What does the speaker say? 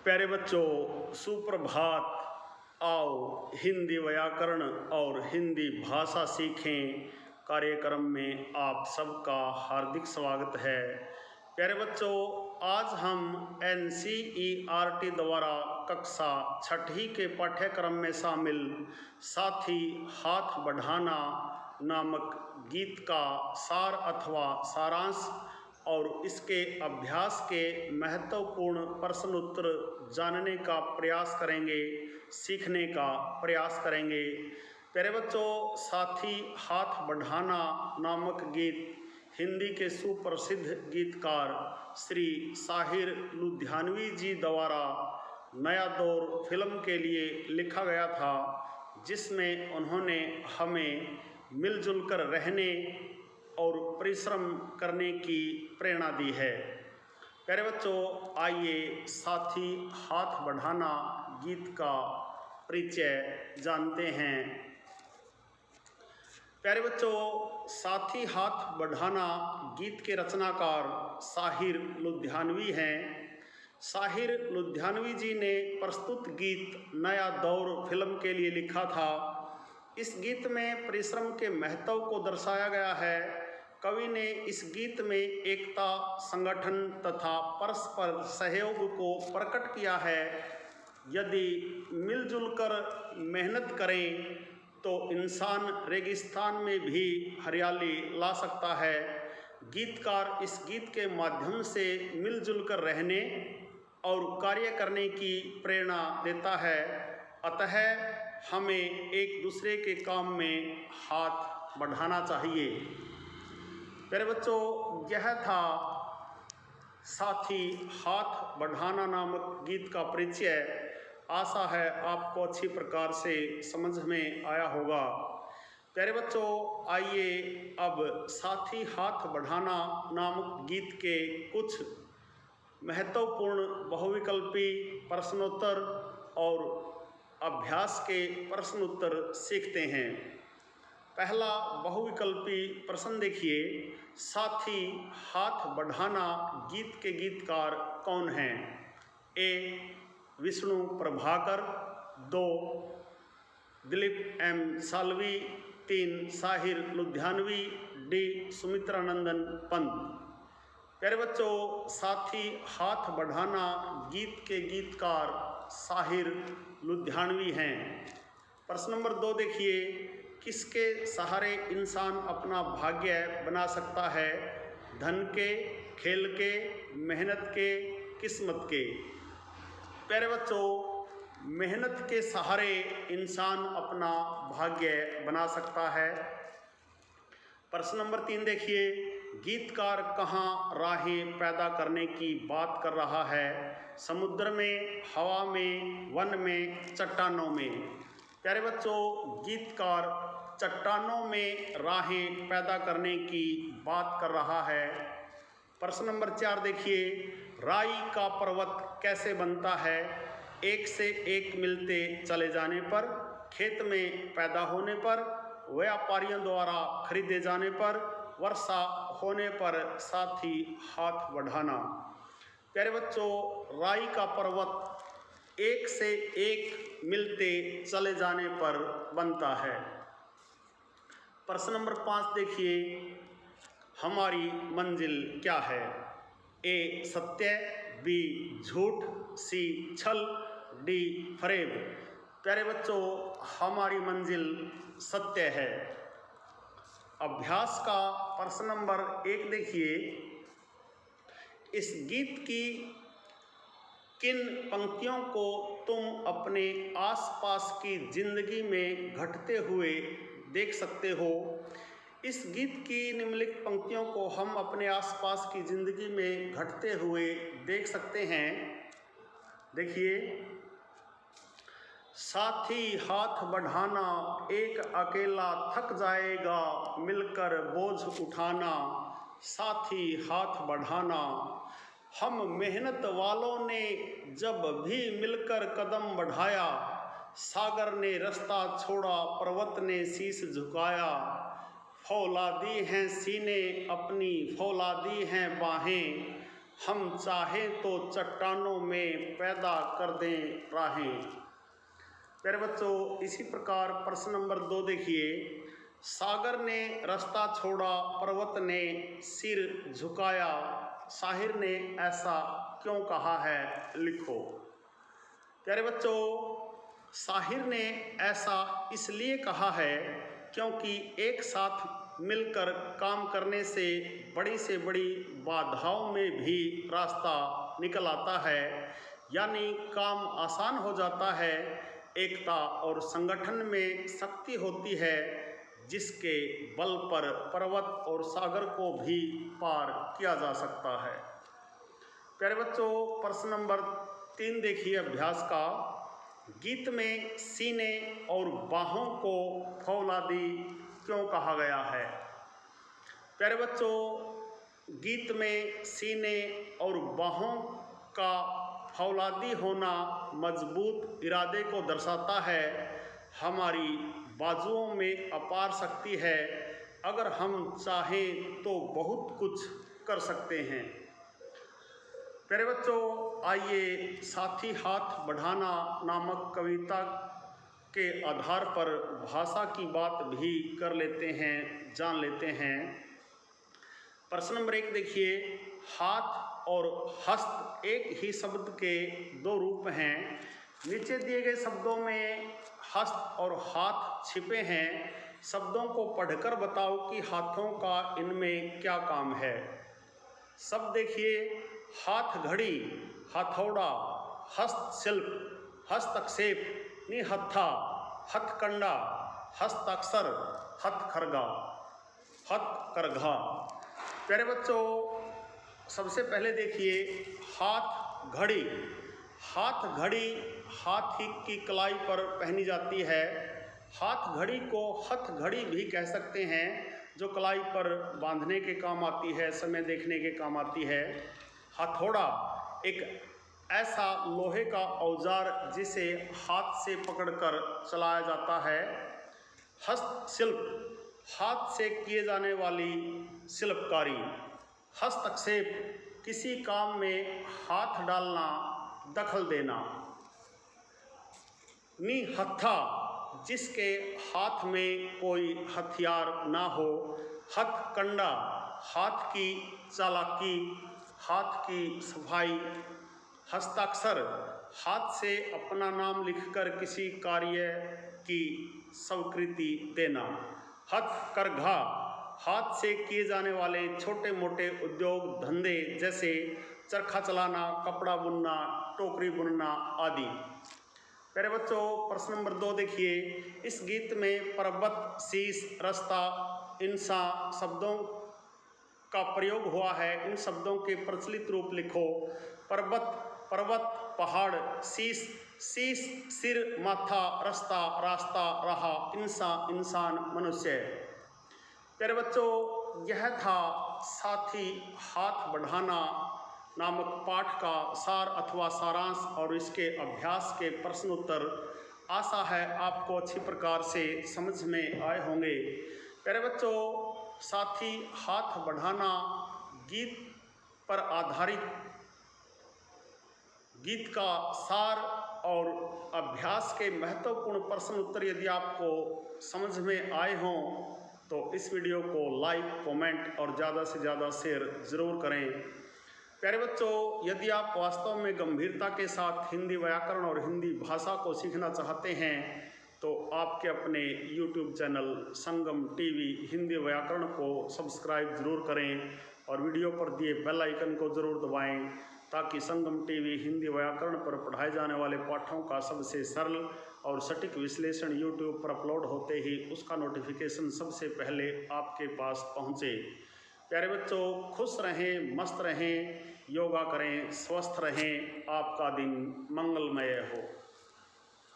प्यारे बच्चों, सुप्रभात। आओ हिंदी व्याकरण और हिंदी भाषा सीखें कार्यक्रम में आप सबका हार्दिक स्वागत है। प्यारे बच्चों, आज हम NCERT द्वारा कक्षा छठी के पाठ्यक्रम में शामिल साथी हाथ बढ़ाना नामक गीत का सार अथवा सारांश और इसके अभ्यास के महत्वपूर्ण प्रश्न उत्तर जानने का प्रयास करेंगे, सीखने का प्रयास करेंगे। प्यारे बच्चों, साथी हाथ बढ़ाना नामक गीत हिंदी के सुप्रसिद्ध गीतकार श्री साहिर लुधियानवी जी द्वारा नया दौर फिल्म के लिए लिखा गया था, जिसमें उन्होंने हमें मिलजुल कर रहने और परिश्रम करने की प्रेरणा दी है। प्यारे बच्चों, आइए साथी हाथ बढ़ाना गीत का परिचय जानते हैं। प्यारे बच्चों, साथी हाथ बढ़ाना गीत के रचनाकार साहिर लुधियानवी हैं। साहिर लुधियानवी जी ने प्रस्तुत गीत नया दौर फिल्म के लिए लिखा था। इस गीत में परिश्रम के महत्व को दर्शाया गया है। कवि ने इस गीत में एकता, संगठन तथा परस्पर सहयोग को प्रकट किया है। यदि मिलजुल कर मेहनत करें तो इंसान रेगिस्तान में भी हरियाली ला सकता है। गीतकार इस गीत के माध्यम से मिलजुल कर रहने और कार्य करने की प्रेरणा देता है। अतः हमें एक दूसरे के काम में हाथ बढ़ाना चाहिए। प्यारे बच्चों, यह था साथी हाथ बढ़ाना नामक गीत का परिचय। आशा है आपको अच्छी प्रकार से समझ में आया होगा। प्यारे बच्चों, आइए अब साथी हाथ बढ़ाना नामक गीत के कुछ महत्वपूर्ण बहुविकल्पी प्रश्नोत्तर और अभ्यास के प्रश्न उत्तर सीखते हैं। पहला बहुविकल्पी प्रश्न देखिए, साथी हाथ बढ़ाना गीत के गीतकार कौन हैं? ए. विष्णु प्रभाकर, 2. दिलीप M साल्वी, 3. साहिर लुधियानवी, D. सुमित्रानंदन पंत। प्यारे बच्चों, साथी हाथ बढ़ाना गीत के गीतकार साहिर लुधियानवी हैं। प्रश्न नंबर 2 देखिए, किसके सहारे इंसान अपना भाग्य बना सकता है? धन के, खेल के, मेहनत के, किस्मत के? प्यारे बच्चों, मेहनत के सहारे इंसान अपना भाग्य बना सकता है। प्रश्न नंबर 3 देखिए, गीतकार कहाँ राहें पैदा करने की बात कर रहा है? समुद्र में, हवा में, वन में, चट्टानों में? प्यारे बच्चों, गीतकार चट्टानों में राहें पैदा करने की बात कर रहा है। प्रश्न नंबर 4 देखिए, राई का पर्वत कैसे बनता है? एक से एक मिलते चले जाने पर, खेत में पैदा होने पर, व्यापारियों द्वारा खरीदे जाने पर, वर्षा होने पर। साथी हाथ बढ़ाना। प्यारे बच्चों, राई का पर्वत एक से एक मिलते चले जाने पर बनता है। प्रश्न नंबर 5 देखिए, हमारी मंजिल क्या है? ए. सत्य, B. झूठ, C. छल, D. फरेब। प्यारे बच्चों, हमारी मंजिल सत्य है। अभ्यास का प्रश्न नंबर 1 देखिए, इस गीत की किन पंक्तियों को तुम अपने आसपास की जिंदगी में घटते हुए देख सकते हो? इस गीत की निम्नलिखित पंक्तियों को हम अपने आसपास की जिंदगी में घटते हुए देख सकते हैं। देखिए, साथी हाथ बढ़ाना, एक अकेला थक जाएगा, मिलकर बोझ उठाना। साथी हाथ बढ़ाना, हम मेहनत वालों ने जब भी मिलकर कदम बढ़ाया, सागर ने रास्ता छोड़ा, पर्वत ने शीश झुकाया। फौलादी हैं सीने अपनी, फौलादी हैं बाहें, हम चाहें तो चट्टानों में पैदा कर दें राहें। प्यारे बच्चों, इसी प्रकार प्रश्न नंबर 2 देखिए। सागर ने रास्ता छोड़ा, पर्वत ने सिर झुकाया, साहिर ने ऐसा क्यों कहा है, लिखो। प्यारे बच्चों, साहिर ने ऐसा इसलिए कहा है क्योंकि एक साथ मिलकर काम करने से बड़ी बाधाओं में भी रास्ता निकल आता है, यानी काम आसान हो जाता है। एकता और संगठन में शक्ति होती है, जिसके बल पर पर्वत और सागर को भी पार किया जा सकता है। प्यारे बच्चों, प्रश्न नंबर 3 देखिए अभ्यास का। गीत में सीने और बाहों को फौलादी क्यों कहा गया है? प्यारे बच्चों, गीत में सीने और बाहों का फौलादी होना मजबूत इरादे को दर्शाता है। हमारी बाजुओं में अपार शक्ति है, अगर हम चाहें तो बहुत कुछ कर सकते हैं। प्यारे बच्चों, आइए साथी हाथ बढ़ाना नामक कविता के आधार पर भाषा की बात भी कर लेते हैं, जान लेते हैं। प्रश्न नंबर 1 देखिए। हाथ और हस्त एक ही शब्द के दो रूप हैं। नीचे दिए गए शब्दों में हस्त और हाथ छिपे हैं। शब्दों को पढ़कर बताओ कि हाथों का इनमें क्या काम है। शब्द देखिए। हाथ घड़ी, हथौड़ा, हस्तशिल्प, हस्तक्षेप, निहत्था, हथकंडा, हस्ताक्षर, हथकरघा, हथकरघा। प्यारे बच्चों, सबसे पहले देखिए हाथ घड़ी। हाथ घड़ी हाथी की कलाई पर पहनी जाती है। हाथ घड़ी को हथ घड़ी भी कह सकते हैं, जो कलाई पर बांधने के काम आती है, समय देखने के काम आती है। हथौड़ा एक ऐसा लोहे का औजार जिसे हाथ से पकड़कर चलाया जाता है। हस्तशिल्प हाथ से किए जाने वाली शिल्पकारी। हस्तक्षेप किसी काम में हाथ डालना, दखल देना। निहत्था जिसके हाथ में कोई हथियार ना हो। हथकंडा हाथ की चालाकी, हाथ की सफाई। हस्ताक्षर हाथ से अपना नाम लिखकर किसी कार्य की स्वीकृति देना। हथकरघा हाथ से किए जाने वाले छोटे मोटे उद्योग धंधे, जैसे चरखा चलाना, कपड़ा बुनना, टोकरी बुनना आदि। प्यारे बच्चों, प्रश्न नंबर 2 देखिए। इस गीत में पर्वत, शीश, रास्ता, इंसान शब्दों का प्रयोग हुआ है। इन शब्दों के प्रचलित रूप लिखो। पर्वत, पर्वत, पहाड़। शीश, शीश, सिर, माथा। रास्ता, रास्ता, राह। इंसान, इंसान, मनुष्य। प्यारे बच्चों, यह था साथी हाथ बढ़ाना नामक पाठ का सार अथवा सारांश और इसके अभ्यास के प्रश्न उत्तर। आशा है आपको अच्छी प्रकार से समझ में आए होंगे। प्यारे बच्चों, साथी हाथ बढ़ाना गीत पर आधारित गीत का सार और अभ्यास के महत्वपूर्ण प्रश्न उत्तर यदि आपको समझ में आए हों तो इस वीडियो को लाइक, कमेंट और ज़्यादा से ज़्यादा शेयर ज़रूर करें। प्यारे बच्चों, यदि आप वास्तव में गंभीरता के साथ हिंदी व्याकरण और हिंदी भाषा को सीखना चाहते हैं तो आपके अपने YouTube चैनल संगम टीवी हिंदी व्याकरण को सब्सक्राइब ज़रूर करें और वीडियो पर दिए बेल आइकन को ज़रूर दबाएं, ताकि संगम टीवी हिंदी व्याकरण पर पढ़ाए जाने वाले पाठों का सबसे सरल और सटीक विश्लेषण YouTube पर अपलोड होते ही उसका नोटिफिकेशन सबसे पहले आपके पास पहुँचे। प्यारे बच्चों, खुश रहें, मस्त रहें, योगा करें, स्वस्थ रहें। आपका दिन मंगलमय हो।